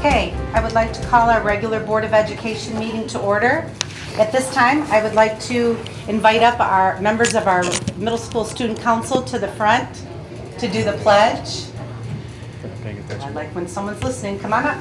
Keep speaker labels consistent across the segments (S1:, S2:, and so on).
S1: Okay, I would like to call our regular Board of Education meeting to order. At this time, I would like to invite up our members of our middle school student council to the front to do the pledge. I like when someone's listening. Come on up.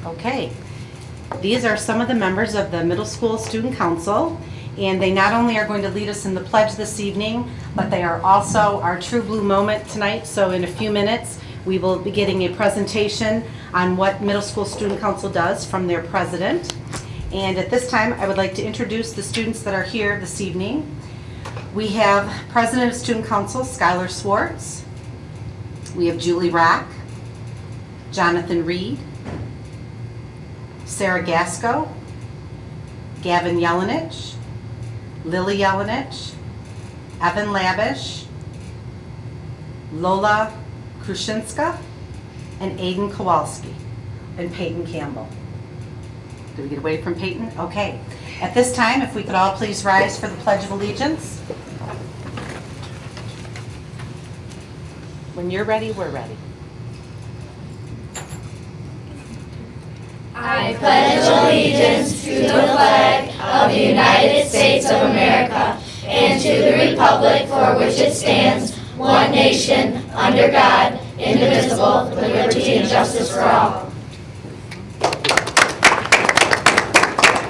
S1: Okay, these are some of the members of the middle school student council, and they not only are going to lead us in the pledge this evening, but they are also our True Blue moment tonight. So in a few minutes, we will be getting a presentation on what middle school student council does from their president. And at this time, I would like to introduce the students that are here this evening. We have President of Student Council, Skylar Swartz. We have Julie Rock, Jonathan Reed, Sarah Gasco, Gavin Yelenich, Lily Yelenich, Evan Labish, Lola Krushinska, and Aiden Kowalski, and Peyton Campbell. Did we get away from Peyton? Okay. At this time, if we could all please rise for the Pledge of Allegiance. When you're ready, we're ready.
S2: I pledge allegiance to the flag of the United States of America and to the republic for which it stands, one nation, under God, indivisible, with liberty and justice for all.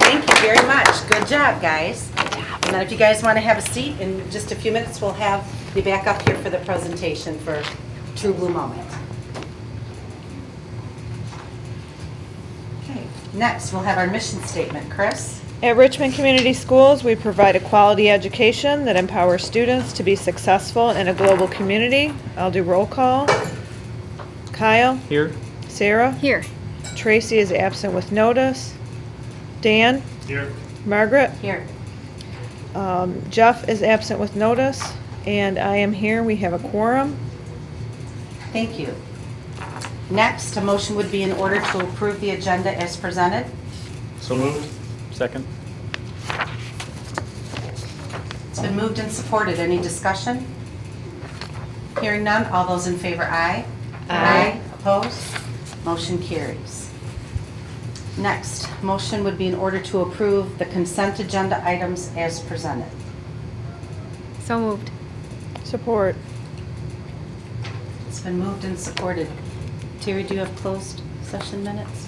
S1: Thank you very much. Good job, guys. And then if you guys want to have a seat, in just a few minutes, we'll have you back up here for the presentation for True Blue Moment. Next, we'll have our mission statement. Chris?
S3: At Richmond Community Schools, we provide a quality education that empowers students to be successful in a global community. I'll do roll call. Kyle?
S4: Here.
S3: Sarah?
S5: Here.
S3: Tracy is absent with notice. Dan?
S4: Here.
S3: Margaret?
S1: Here.
S3: Jeff is absent with notice. And I am here. We have a quorum.
S1: Thank you. Next, a motion would be in order to approve the agenda as presented.
S4: So moved. Second.
S1: It's been moved and supported. Any discussion? Hearing none, all those in favor, aye. Aye. Opposed? Motion carries. Next, motion would be in order to approve the consent agenda items as presented.
S5: So moved.
S3: Support.
S1: It's been moved and supported. Terry, do you have closed session minutes?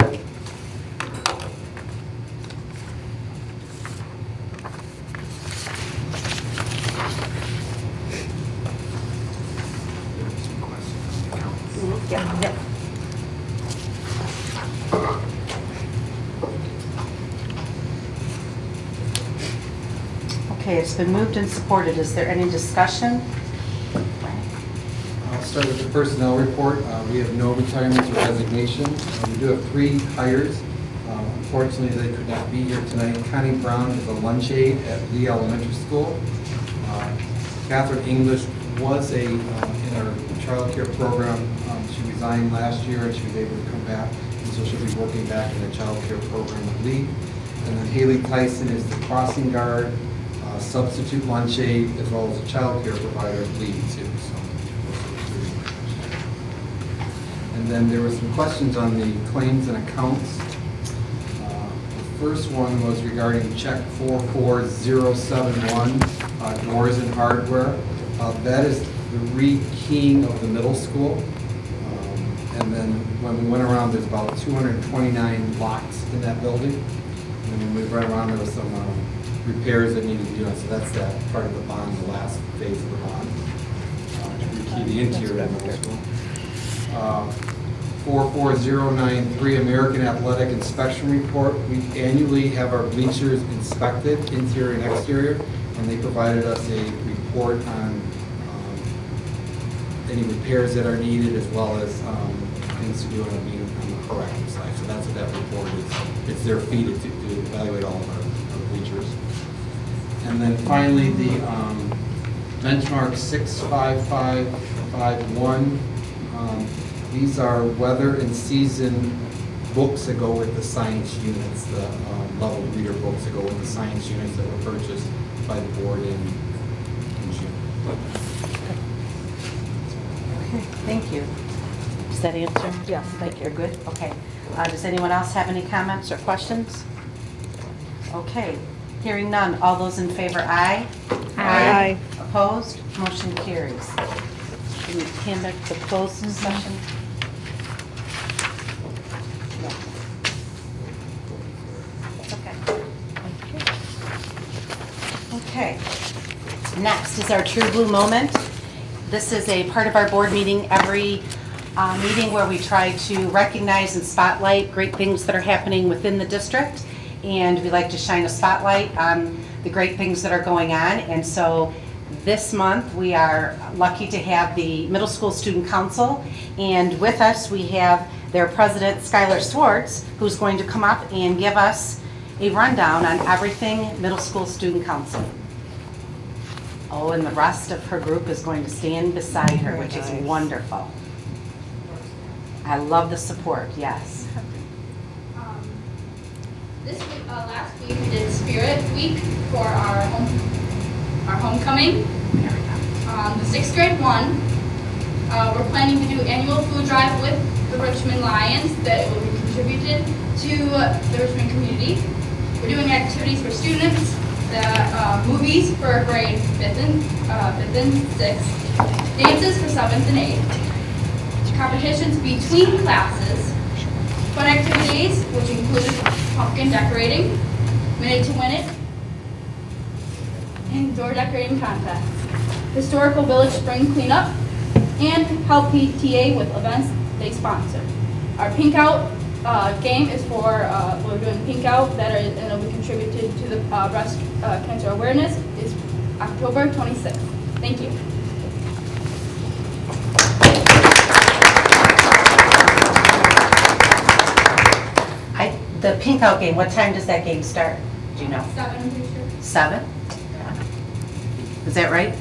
S1: Yep. Okay, it's been moved and supported. Is there any discussion?
S6: I'll start with the personnel report. We have no retirements or resignations. We do have 3 hires. Unfortunately, they could not be here tonight. Connie Brown is a lunch aide at Lee Elementary School. Catherine English was in our child care program. She resigned last year and she was able to come back. And so she'll be working back in the child care program at Lee. And then Haley Tyson is the crossing guard, substitute lunch aide, as well as a child care provider at Lee too. And then there were some questions on the claims and accounts. The first one was regarding check 44071, doors and hardware. That is the rekeying of the middle school. And then when we went around, there's about 229 locks in that building. And when we went around, there was some repairs that needed to be done. So that's that part of the bond, the last phase of the bond, to rekey the interior of the middle school. 44093 American Athletic Inspection Report. We annually have our bleachers inspected, interior and exterior, and they provided us a report on any repairs that are needed, as well as things to do on the corrective side. So that's what that report is. It's their fee to evaluate all of our bleachers. And then finally, the benchmark 65551. These are weather and season books that go with the science units, the level reader books that go with the science units that were purchased by the board in June.
S1: Okay, thank you. Does that answer?
S3: Yes, thank you.
S1: You're good? Okay. Does anyone else have any comments or questions? Okay, hearing none. All those in favor, aye?
S3: Aye.
S1: Opposed? Motion carries. Can you hand back the closed session? No. It's okay. Okay. Next is our True Blue Moment. This is a part of our board meeting, every meeting where we try to recognize and spotlight great things that are happening within the district. And we like to shine a spotlight on the great things that are going on. And so this month, we are lucky to have the Middle School Student Council. And with us, we have their president, Skylar Swartz, who's going to come up and give us a rundown on everything Middle School Student Council. Oh, and the rest of her group is going to stand beside her, which is wonderful. I love the support, yes.
S2: This week, last week, we did Spirit Week for our homecoming. The 6th grade won. We're planning to do annual food drive with the Richmond Lions that will be contributed to the Richmond community. We're doing activities for students, movies for grade 5th and 6th, dances for 7th and 8th, competitions between classes, fun activities, which include pumpkin decorating, Minute to Win It, and door decorating contests, historical village spring cleanup, and help PTA with events they sponsor. Our Pink Out game is for, we're doing Pink Out and it'll be contributed to the breast cancer awareness, is October 26th. Thank you.
S1: The Pink Out game, what time does that game start? Do you know?
S2: 7, I'm pretty sure.
S1: 7? Is that right?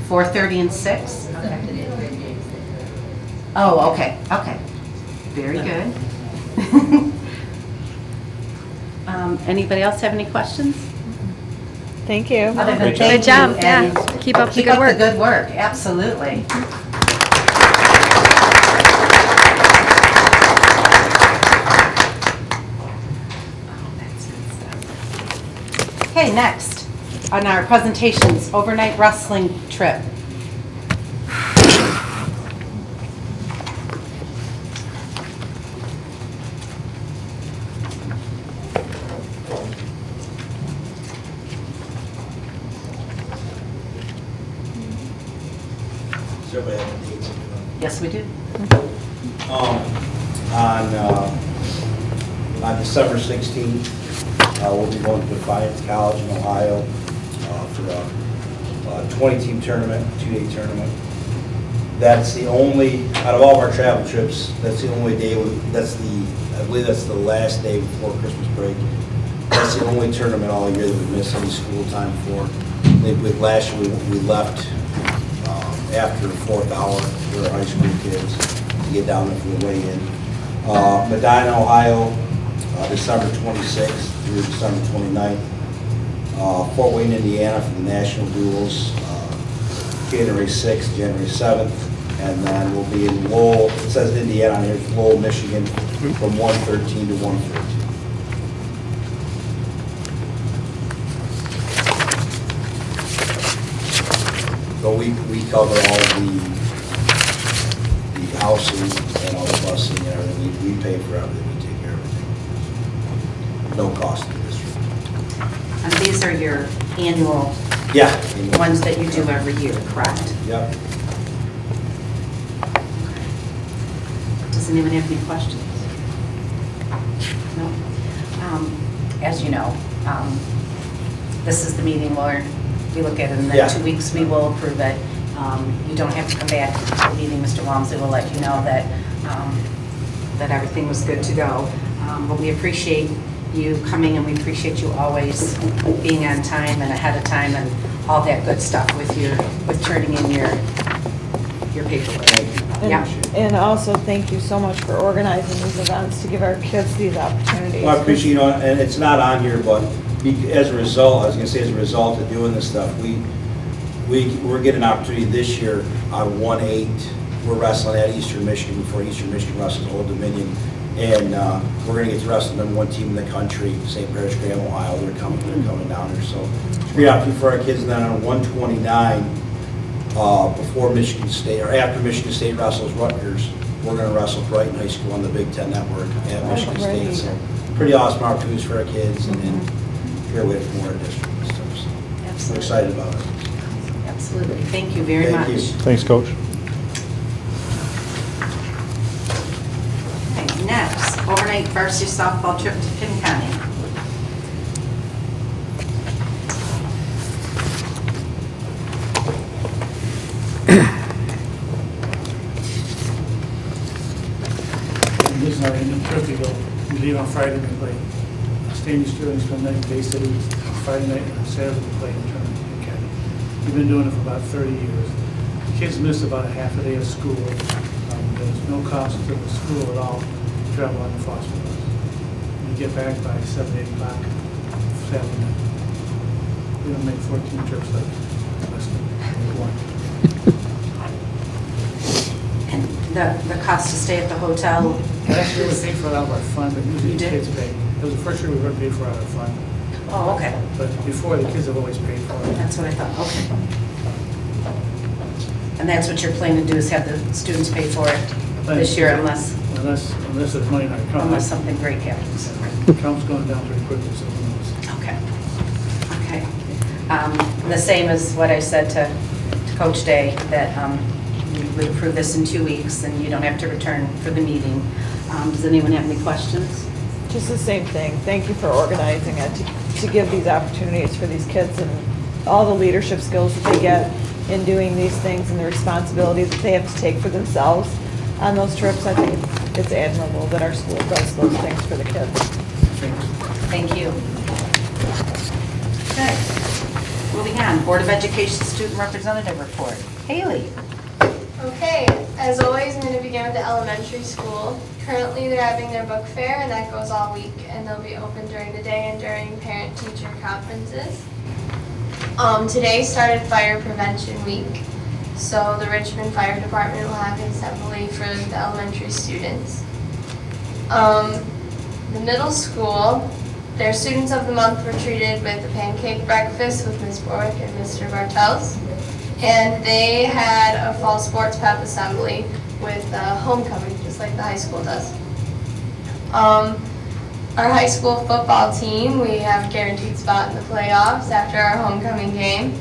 S6: 4:30 and 6.
S1: 4:30 and 6? Oh, okay, okay. Very good. Anybody else have any questions?
S3: Thank you.
S1: Other than
S4: Great
S1: thank
S5: Good job,
S1: you
S5: yeah.
S1: and
S5: Keep up the good work.
S1: Keep up the good work, absolutely. Okay, next on our presentations, overnight wrestling trip.
S7: So we have the dates.
S1: Yes, we do.
S7: On December 16th, we'll be going to Defiance College in Ohio for a 20-team tournament, 2-day tournament. That's the only, out of all of our travel trips, that's the only day, I believe that's the last day before Christmas break. That's the only tournament all year that we miss any school time for. Last year we left after the 4th hour for our high school kids to get down there for the weigh-in. Medina, Ohio, December 26th through December 29th. Fort Wayne, Indiana for the national duels, January 6th, January 7th. And then we'll be in Lowell, it says Indiana on here, it's Lowell, Michigan, from 1/13 to 1/14. So we cover all the housing and all the busing and everything. We pay for everything. We take care of everything. No cost to the district.
S1: And these are your annual
S7: Yeah.
S1: ones that you do every year, correct?
S7: Yep.
S1: Does anyone have any questions? No? As you know, this is the meeting where we look at it, and then
S7: Yeah.
S1: 2 weeks we will approve it. You don't have to come back to the meeting. Mr. Walmsley will let you know that, that everything was good to go. But we appreciate you coming, and we appreciate you always being on time and ahead of time and all that good stuff with turning in your paperwork.
S3: And-
S1: Yeah.
S3: And also, thank you so much for organizing these events to give our kids these opportunities.
S7: Well, I appreciate, and it's not on here, but as a result, I was gonna say, as a result of doing this stuff, we're getting an opportunity this year on 1/8. We're wrestling at Eastern Michigan before Eastern Michigan wrestles Old Dominion. And we're gonna get to wrestle the #1 team in the country, St. Paris Graham, Ohio. They're coming down there. So it's a great opportunity for our kids. And then on 1/29, before Michigan State, or after Michigan State wrestles Rutgers, we're gonna wrestle Brighton High School on the Big Ten Network at Michigan State.
S3: great.
S7: So pretty awesome opportunities for our kids and here away from our district and stuff. So we're
S1: Absolutely.
S7: excited about it.
S1: Absolutely. Thank you very
S7: Thank
S1: much.
S7: you.
S4: Thanks, Coach.
S1: Okay, next, overnight varsity softball trip to Penn County.
S8: This is our ending trip. We leave on Friday, we play Stanley students from night, Bay City, Friday night, and Saturday we play in tournament in Canada. We've been doing it for about 30 years. Kids miss about a half a day of school. There's no cost to the school at all to travel on the Foster bus. We get back by 7, 8 o'clock Saturday night. We don't make 14 trips like the rest of one.
S1: And the cost to stay at the hotel?
S8: Last year we paid for it out of our fund, but usually
S1: You
S8: the
S1: did?
S8: kids pay. It was the first year we ever paid for it out of our fund.
S1: Oh, okay.
S8: But before, the kids have always paid for it.
S1: That's what I thought, okay. And that's what you're planning to do, is have the students pay for it this year unless
S8: Unless there's money in our account.
S1: unless something great happens?
S8: The account's going down pretty quickly, so who knows?
S1: Okay. Okay. The same as what I said to Coach Day, that we would approve this in 2 weeks, and you don't have to return for the meeting. Does anyone have any questions?
S3: Just the same thing. Thank you for organizing it, to give these opportunities for these kids and all the leadership skills that they get in doing these things and the responsibilities that they have to take for themselves on those trips. I think it's admirable that our school does those things for the kids.
S1: Thank you. Okay. Moving on, Board of Education Student Representative Report. Haley.
S2: Okay, as always, I'm going to begin with the elementary school. Currently, they're having their book fair, and that goes all week, and they'll be open during the day and during parent-teacher conferences. Today started Fire Prevention Week, so the Richmond Fire Department will have an assembly for the elementary students. The middle school, their Students of the Month were treated with a pancake breakfast with Ms. Borwick and Mr. Bartels. And they had a fall sports pep assembly with homecoming, just like the high school does. Our high school football team, we have a guaranteed spot in the playoffs after our homecoming game.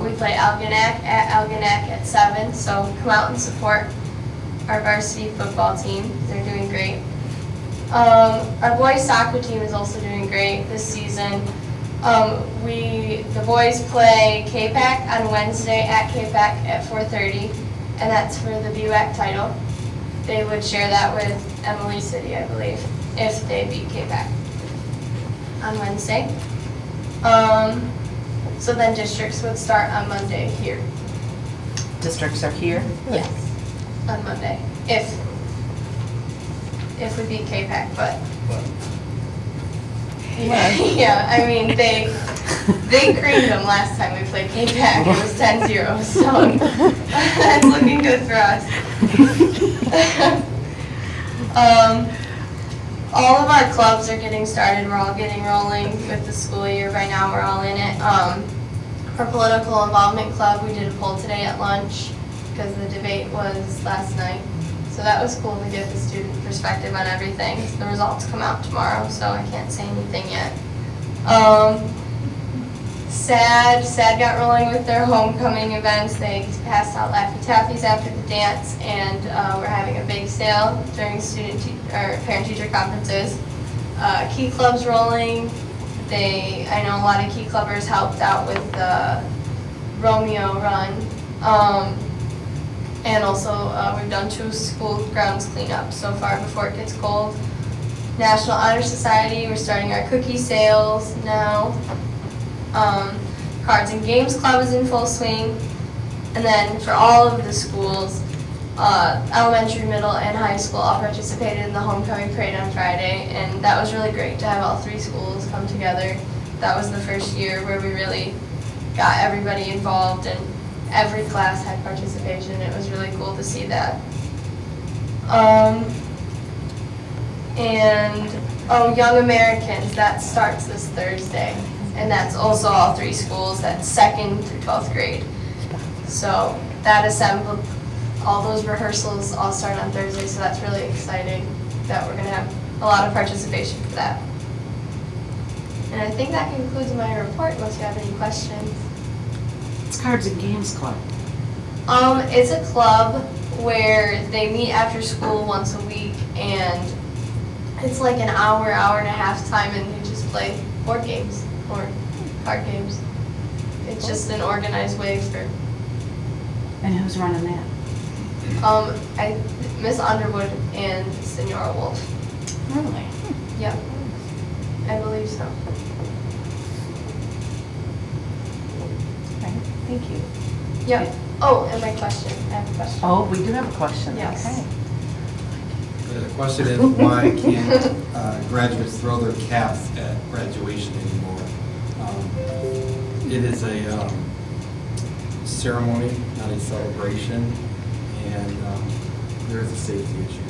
S2: We play Algonac at 7, so come out and support our varsity football team. They're doing great. Our boys soccer team is also doing great this season. The boys play K-PAC on Wednesday at K-PAC at 4:30, and that's for the BWAC title. They would share that with Emily City, I believe, if they beat K-PAC on Wednesday. So then districts would start on Monday here.
S1: Districts are here.
S2: Yes, on Monday, if we beat K-PAC, but. Yeah, I mean, they creamed them last time we played K-PAC. It was 10-0, so that's looking good for us. All of our clubs are getting started. We're all getting rolling with the school year. Right now, we're all in it. Our political involvement club, we did a poll today at lunch because the debate was last night. So that was cool to get the student perspective on everything. The results come out tomorrow, so I can't say anything yet. SAD got rolling with their homecoming events. They passed out Laffy Taffies after the dance, and we're having a big sale during parent-teacher conferences. Key Club's rolling. I know a lot of Key Clubbers helped out with the Romeo run. And also, we've done 2 school grounds cleanup so far before it gets cold. National Honor Society, we're starting our cookie sales now. Cards and Games Club is in full swing. And then for all of the schools, elementary, middle, and high school all participated in the homecoming parade on Friday, and that was really great to have all 3 schools come together. That was the first year where we really got everybody involved and every class had participation. It was really cool to see that. Young Americans, that starts this Thursday, and that's also all 3 schools, that's 2nd through 12th grade. So that assembled, all those rehearsals all start on Thursday, so that's really exciting that we're going to have a lot of participation for that. And I think that concludes my report, unless you have any questions.
S1: It's Cards and Games Club.
S2: It's a club where they meet after school once a week, and it's like an hour, hour and a half time, and they just play board games or card games. It's just an organized way for,
S1: And who's running that?
S2: Miss Underwood and Senora Wolf.
S1: Really?
S2: Yep, I believe so.
S1: Okay, thank you.
S2: Yep. Oh, and my question, I have a question.
S1: Oh, we do have a question.
S2: Yes.
S1: Okay.
S6: The question is, why can't graduates throw their caps at graduation anymore? It is a ceremony, not a celebration, and there is a safety issue.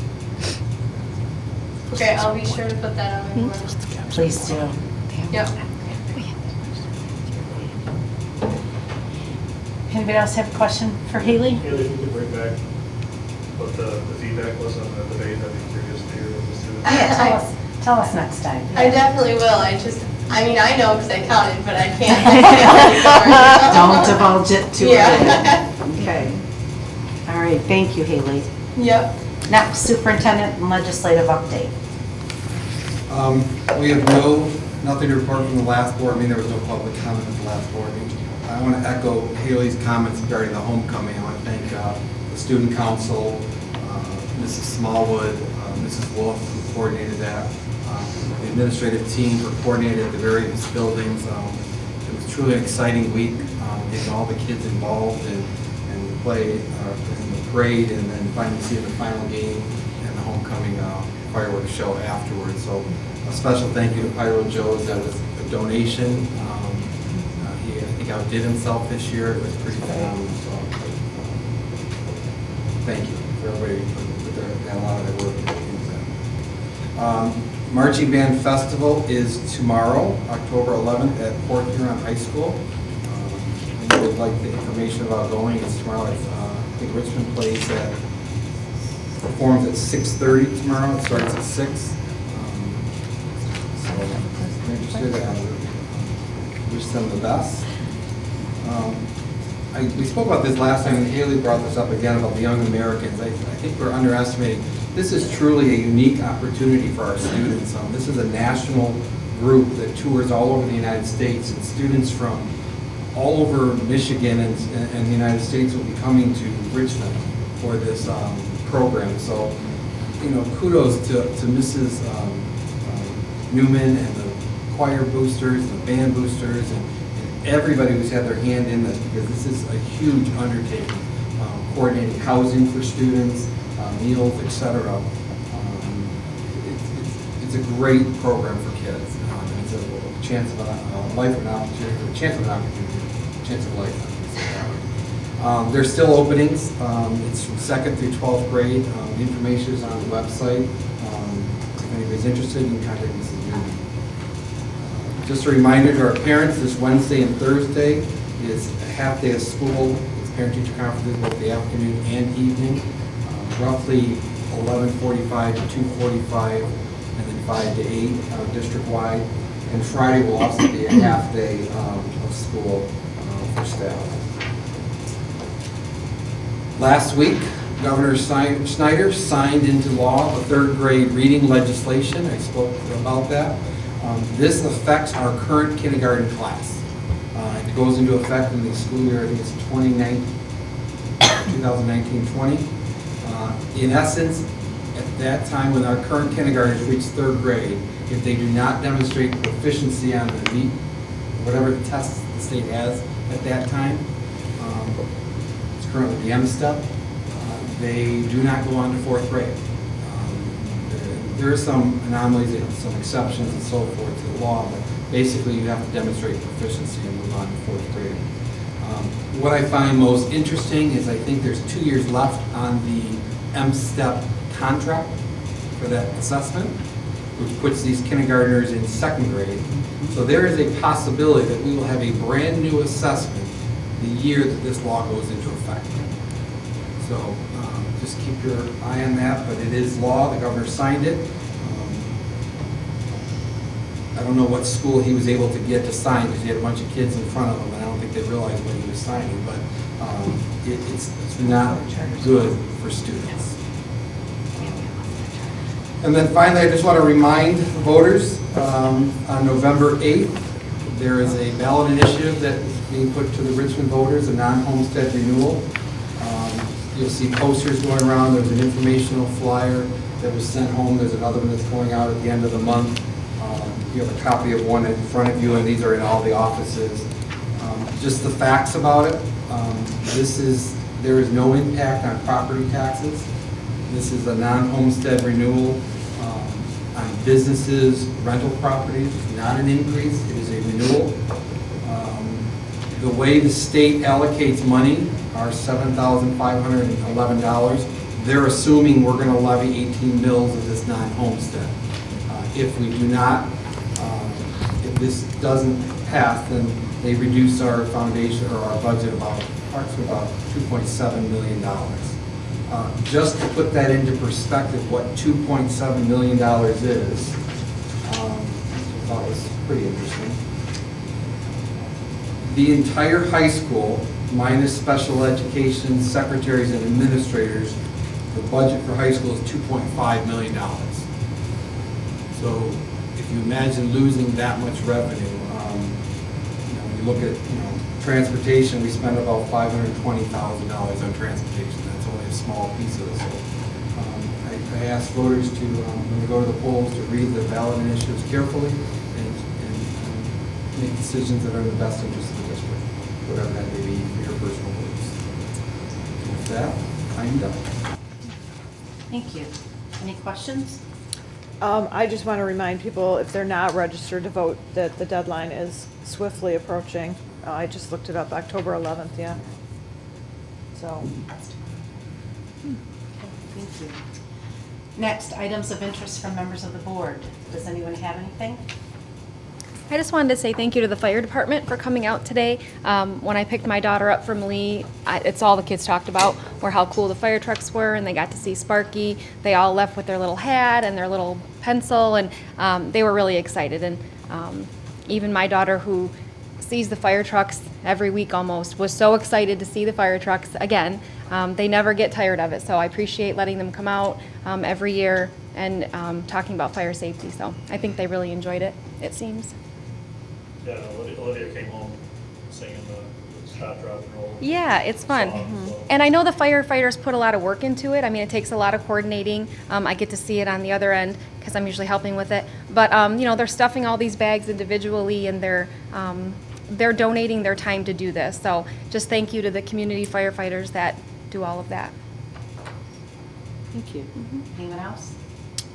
S2: Okay, I'll be sure to put that on my board.
S1: Please do.
S2: Yep.
S1: Anybody else have a question for Haley?
S9: Haley, if you could bring back what the feedback was on the debate, I'd be curious to hear what the students.
S1: Yeah, tell us next time.
S2: I definitely will. I know because I counted, but I can't.
S1: Don't divulge it too
S2: Yeah.
S1: early. Okay. All right, thank you, Haley.
S2: Yep.
S1: Next, superintendent and legislative update.
S6: We have nothing to report from the last board meeting. There was no public comment at the last board meeting. I want to echo Haley's comments regarding the homecoming. I want to thank the student council, Mrs. Smallwood, Mrs. Wolf, who coordinated that, the administrative team who coordinated the various buildings. It was truly an exciting week, getting all the kids involved and play in the parade, and then finally seeing the final game and the homecoming fireworks show afterwards. So a special thank you to Pyro Joe's. That was a donation. He, I think, outdid himself this year. It was pretty phenomenal. So thank you for everybody and a lot of their work into that. Marching Band Festival is tomorrow, October 11th at Port Huron High School. If you would like the information about going, it's tomorrow at I think Richmond performs at 6:30 tomorrow. It starts at 6. So if you're interested, I wish them the best. We spoke about this last time, and Haley brought this up again about the young Americans. I think we're underestimating. This is truly a unique opportunity for our students. This is a national group that tours all over the United States, and students from all over Michigan and the United States will be coming to Richmond for this program. So, kudos to Mrs. Newman and the choir boosters, the band boosters, and everybody who's had their hand in this, because this is a huge undertaking. Coordinating housing for students, meals, etc. It's a great program for kids. It's a chance of a life of an opportunity, a chance of a life. There's still openings. It's from 2nd through 12th grade. The information is on the website. If anybody's interested, you can contact Mrs. Newman. Just a reminder to our parents, this Wednesday and Thursday is a half day of school. It's parent-teacher conferences both the afternoon and evening, roughly 11:45 to 2:45, and then 5 to 8 district-wide. And Friday will also be a half day of school for staff. Last week, Governor Schneider signed into law the 3rd grade reading legislation. I spoke about that. This affects our current kindergarten class. It goes into effect in the school year, I think it's 2019-20. In essence, that time when our current kindergartners reach third grade, if they do not demonstrate proficiency on the meet, whatever the test the state has at that time, it's currently the M step, they do not go on to fourth grade. There are some anomalies, some exceptions and so forth to the law, but basically you have to demonstrate proficiency and move on to fourth grade. What I find most interesting is I think there's 2 years left on the M-STEP contract for that assessment, which puts these kindergartners in second grade. So there is a possibility that we will have a brand new assessment the year that this law goes into effect. So just keep your eye on that, but it is law, the governor signed it. I don't know what school he was able to get to sign because he had a bunch of kids in front of him, and I don't think they realized what he was signing, but it's not good for students. And then finally, I just want to remind voters, on November 8th, there is a ballot initiative that is being put to the Richmond voters, a non-homestead renewal. You'll see posters going around. There's an informational flyer that was sent home. There's another one that's going out at the end of the month. You have a copy of one in front of you, and these are in all the offices. Just the facts about it. There is no impact on property taxes. This is a non-homestead renewal on businesses, rental properties. It's not an increase. It is a renewal. The way the state allocates money, our $7,511, they're assuming we're going to levy 18 mills of this non-homestead. If we do not, if this doesn't pass, then they reduce our foundation or our budget about $2.7 million. Just to put that into perspective, what $2.7 million is, I thought was pretty interesting. The entire high school, minus special education, secretaries and administrators, the budget for high school is $2.5 million. So if you imagine losing that much revenue, when you look at transportation, we spend about $520,000 on transportation. That's only a small piece of this. I ask voters to, when they go to the polls, to read the ballot initiatives carefully and make decisions that are in the best interest of the district, whatever that may be for your personal beliefs. With that, I'm done.
S1: Thank you. Any questions?
S3: I just want to remind people, if they're not registered to vote, that the deadline is swiftly approaching. I just looked it up, October 11th, yeah. So,
S1: Okay, thank you. Next, items of interest from members of the board. Does anyone have anything?
S5: I just wanted to say thank you to the fire department for coming out today. When I picked my daughter up from Lee, it's all the kids talked about were how cool the fire trucks were, and they got to see Sparky. They all left with their little hat and their little pencil, and they were really excited. And even my daughter, who sees the fire trucks every week almost, was so excited to see the fire trucks again. They never get tired of it, so I appreciate letting them come out every year and talking about fire safety. So I think they really enjoyed it, it seems.
S9: Yeah, Olivia came home singing the Stop, Drop, and Roll.
S5: Yeah, it's fun.
S9: song, so.
S5: And I know the firefighters put a lot of work into it. I mean, it takes a lot of coordinating. I get to see it on the other end because I'm usually helping with it. But, they're stuffing all these bags individually, and they're donating their time to do this. So just thank you to the community firefighters that do all of that.
S1: Thank you. Anyone else?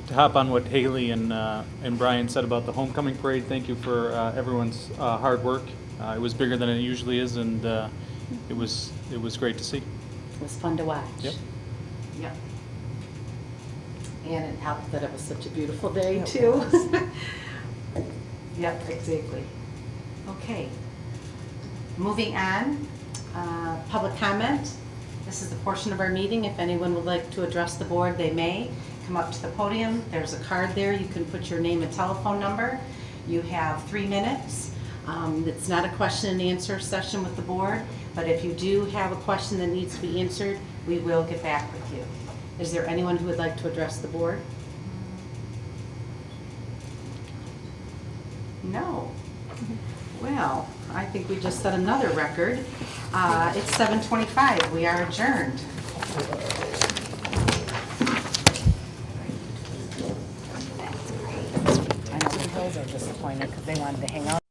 S4: To hop on what Haley and Brian said about the homecoming parade, thank you for everyone's hard work. It was bigger than it usually is, and it was great to see.
S1: It was fun to watch.
S4: Yep.
S1: Yep. And it helped that it was such a beautiful day,
S3: It
S1: too.
S3: was.
S1: Yep, exactly. Okay. Moving on, public comment. This is the portion of our meeting. If anyone would like to address the board, they may come up to the podium. There's a card there. You can put your name and telephone number. You have 3 minutes. It's not a question and answer session with the board, but if you do have a question that needs to be answered, we will get back with you. Is there anyone who would like to address the board? No. Well, I think we just set another record. It's 7:25. We are adjourned.
S10: they were disappointed because they wanted to hang out.